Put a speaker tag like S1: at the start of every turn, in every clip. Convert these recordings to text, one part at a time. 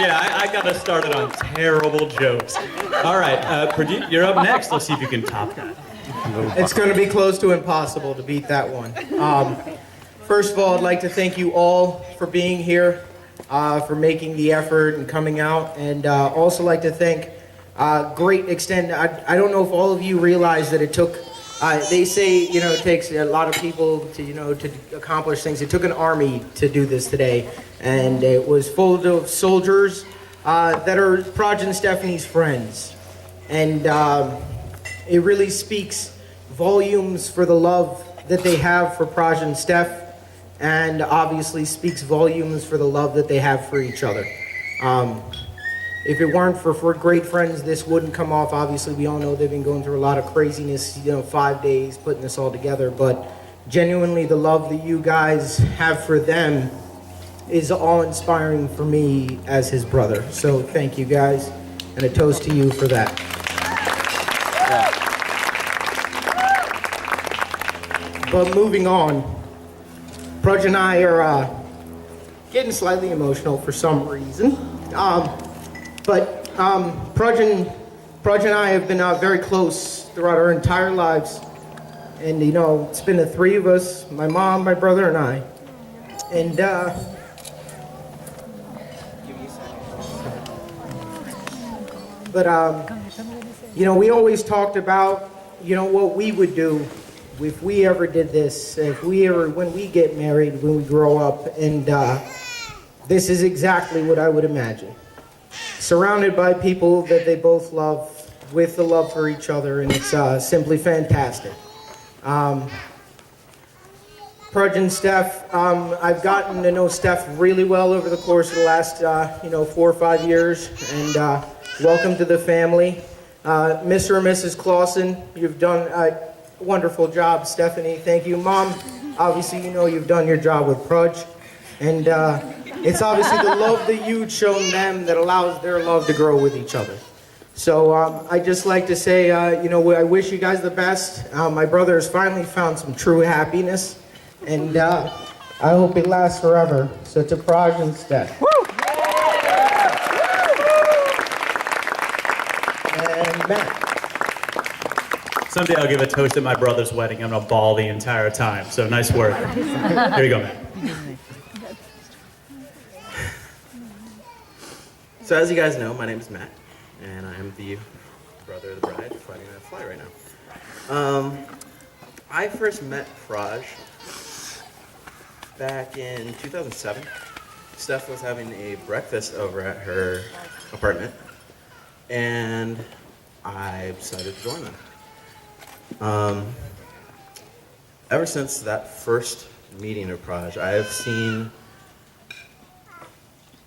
S1: Yeah, I got us started on terrible jokes. All right, Pradeep, you're up next. Let's see if you can top that.
S2: It's going to be close to impossible to beat that one. First of all, I'd like to thank you all for being here, for making the effort and coming out, and also like to thank great extent. I don't know if all of you realize that it took. They say it takes a lot of people to to accomplish things. It took an army to do this today, and it was full of soldiers that are Praj and Stephanie's friends, and it really speaks volumes for the love that they have for Praj and Steph, and obviously speaks volumes for the love that they have for each other. If it weren't for great friends, this wouldn't come off. Obviously, we all know they've been going through a lot of craziness, 5 days putting this all together, but genuinely the love that you guys have for them is all-inspiring for me as his brother. So thank you guys, and a toast to you for that. But moving on, Praj and I are getting slightly emotional for some reason. But Praj and I have been very close throughout our entire lives. And, it's been the three of us, my mom, my brother, and I. And, we always talked about, what we would do if we ever did this, when we get married, when we grow up. And this is exactly what I would imagine. Surrounded by people that they both love, with the love for each other, and it's simply fantastic. Praj and Steph, I've gotten to know Steph really well over the course of the last, 4 or 5 years, and welcome to the family. Mr. and Mrs. Clausen, you've done a wonderful job. Stephanie, thank you. Mom, obviously you've done your job with Praj, and it's obviously the love that you've shown them that allows their love to grow with each other. So I'd just like to say, I wish you guys the best. My brother has finally found some true happiness, and I hope it lasts forever. So to Praj and Steph. Woo! And Matt.
S1: Someday I'll give a toast at my brother's wedding. I'm going to bawl the entire time. So nice work. Here you go, Matt.
S3: So as you guys know, my name is Matt, and I am the brother of the bride fighting that fly right now. I first met Praj back in 2007. Steph was having a breakfast over at her apartment, and I decided to join them. Ever since that first meeting of Praj, I have seen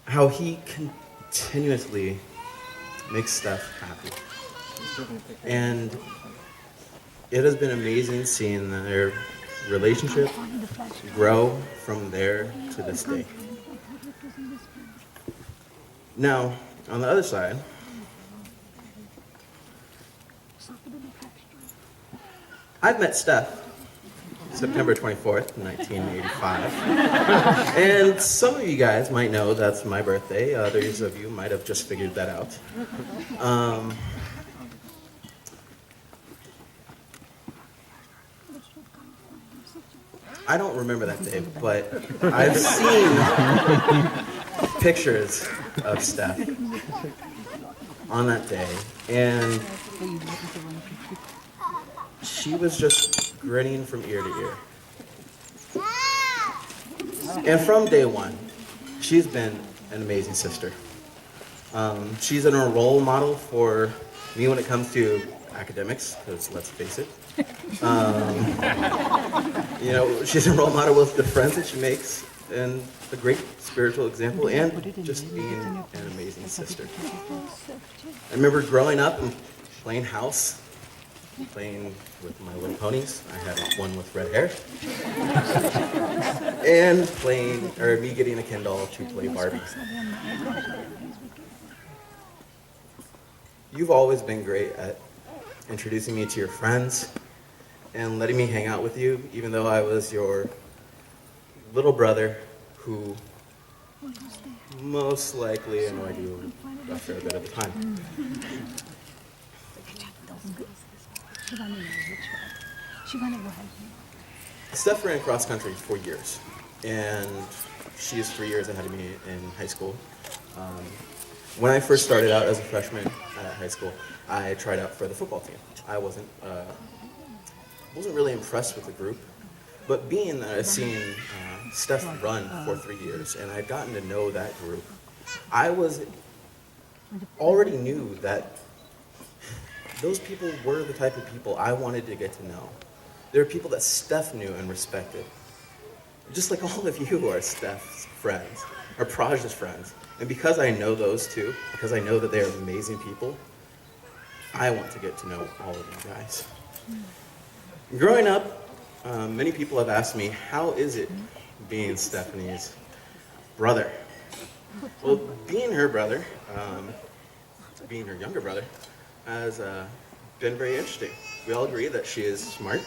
S3: how he continuously makes Steph happy. And it has been amazing seeing their relationship grow from there to this day. Now, on the other side, I've met Steph September 24th, 1985. And some of you guys might know that's my birthday. Others of you might have just figured that out. I don't remember that day, but I've seen pictures of Steph on that day, and she was just grinning from ear to ear. And from day one, she's been an amazing sister. She's a role model for me when it comes to academics, because let's face it. She's a role model with the friends that she makes, and a great spiritual example, and just being an amazing sister. I remember growing up and playing house, playing with My Little Ponies. I had one with red hair. And me getting a Ken doll to play Barbie. You've always been great at introducing me to your friends and letting me hang out with you, even though I was your little brother who Most likely, I know I do a fair bit of the time. Steph ran cross country for years, and she is 3 years ahead of me in high school. When I first started out as a freshman at high school, I tried out for the football team. I wasn't really impressed with the group, but being that I've seen Steph run for 3 years and I'd gotten to know that group, I already knew that those people were the type of people I wanted to get to know. They were people that Steph knew and respected. Just like all of you are Steph's friends, or Praj's friends. And because I know those two, because I know that they are amazing people, I want to get to know all of you guys. Growing up, many people have asked me, how is it being Stephanie's brother? Well, being her brother, being her younger brother, has been very interesting. We all agree that she is smart,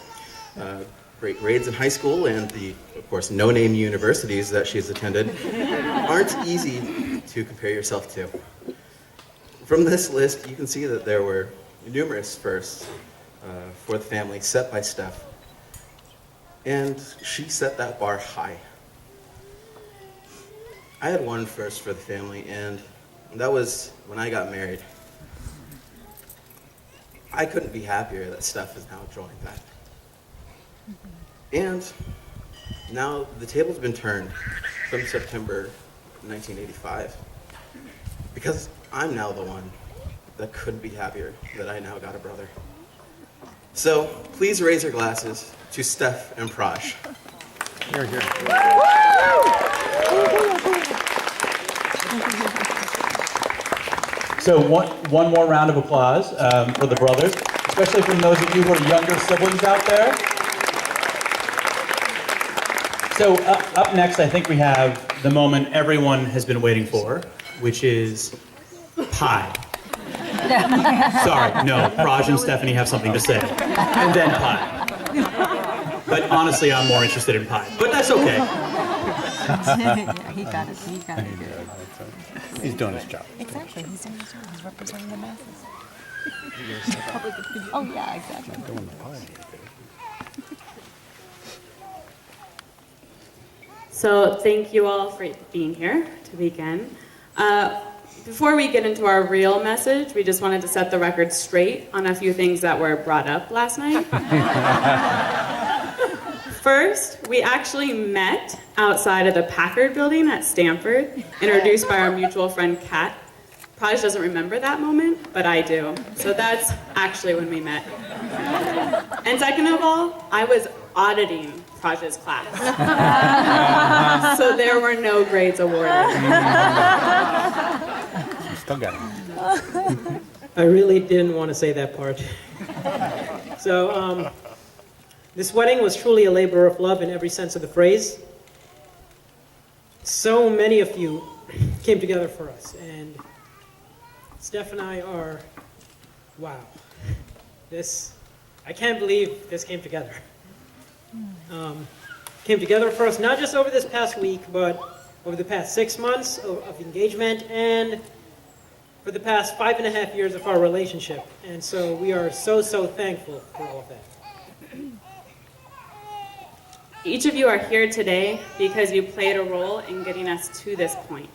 S3: great grades in high school, and the, of course, no-name universities that she's attended aren't easy to compare yourself to. From this list, you can see that there were numerous firsts for the family set by Steph, and she set that bar high. I had one first for the family, and that was when I got married. I couldn't be happier that Steph has now joined that. And now the table's been turned from September 1985, because I'm now the one that couldn't be happier that I now got a brother. So please raise your glasses to Steph and Praj.
S4: Here, here.
S1: So one more round of applause for the brothers, especially from those of you who are younger siblings out there. So up next, I think we have the moment everyone has been waiting for, which is pie. Sorry, no, Praj and Stephanie have something to say, and then pie. But honestly, I'm more interested in pie, but that's okay.
S5: He got it. He got it.
S4: He's doing his job.
S5: Exactly. He's doing his job. He's representing the masses. Oh, yeah, exactly.
S4: Doing the pie.
S6: So thank you all for being here to begin. Before we get into our real message, we just wanted to set the record straight on a few things that were brought up last night. First, we actually met outside of the Packard building at Stanford, introduced by our mutual friend Kat. Praj doesn't remember that moment, but I do. So that's actually when we met. And second of all, I was auditing Praj's class. So there were no grades awarded.
S4: You still got it.
S7: I really didn't want to say that part. So, this wedding was truly a labor of love in every sense of the phrase. So many of you came together for us, and Steph and I are, wow. I can't believe this came together. Came together for us not just over this past week, but over the past 6 months of engagement and for the past 5.5 years of our relationship. And so we are so thankful for all of that.
S6: Each of you are here today because you played a role in getting us to this point.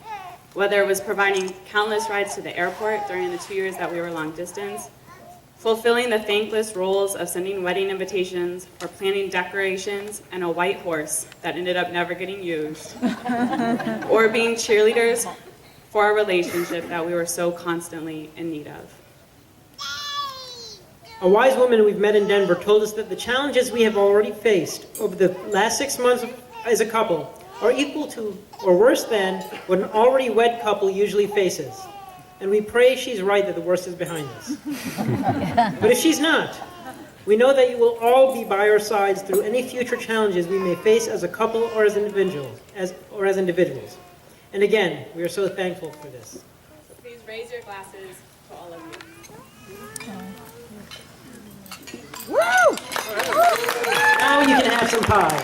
S6: Whether it was providing countless rides to the airport during the 2 years that we were long distance, fulfilling the thankless roles of sending wedding invitations or planning decorations and a white horse that ended up never getting used, or being cheerleaders for a relationship that we were so constantly in need of.
S7: A wise woman we've met in Denver told us that the challenges we have already faced over the last 6 months as a couple are equal to or worse than what an already wed couple usually faces. And we pray she's right, that the worst is behind us. But if she's not, we know that you will all be by our sides through any future challenges we may face as a couple or as individuals. And again, we are so thankful for this.
S6: So please raise your glasses to all of you.
S7: Now you can have some pie.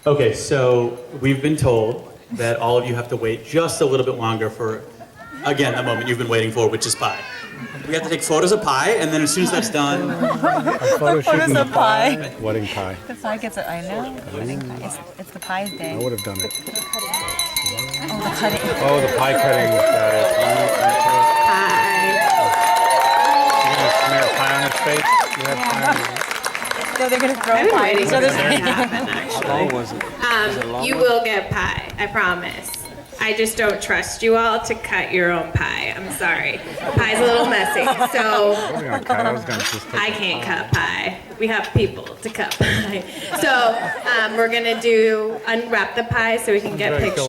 S1: Okay, so we've been told that all of you have to wait just a little bit longer for, again, the moment you've been waiting for, which is pie. We have to take photos of pie, and then as soon as that's done,
S4: Photo shooting
S5: of pie?
S4: Wedding pie.
S5: The pie gets it. I know. Wedding pie. It's the pie's day.
S4: I would have done it.
S5: Oh, the cutting.
S4: Oh, the pie cutting. Got it. You're going to smear pie on his face? You have pie on your face?
S5: So they're gonna throw
S6: I've been
S5: pie.
S6: waiting
S5: So
S6: for this
S5: there's
S6: to happen,
S4: How
S6: actually.
S4: long was it? Was it a long
S8: You
S4: one?
S8: will get pie, I promise. I just don't trust you all to cut your own pie. I'm sorry. Pie's a little messy, so
S4: I was going to cut. I was going to just take
S8: I can't cut pie. We have people to cut pie. So we're gonna unwrap the pie so we can get pictures.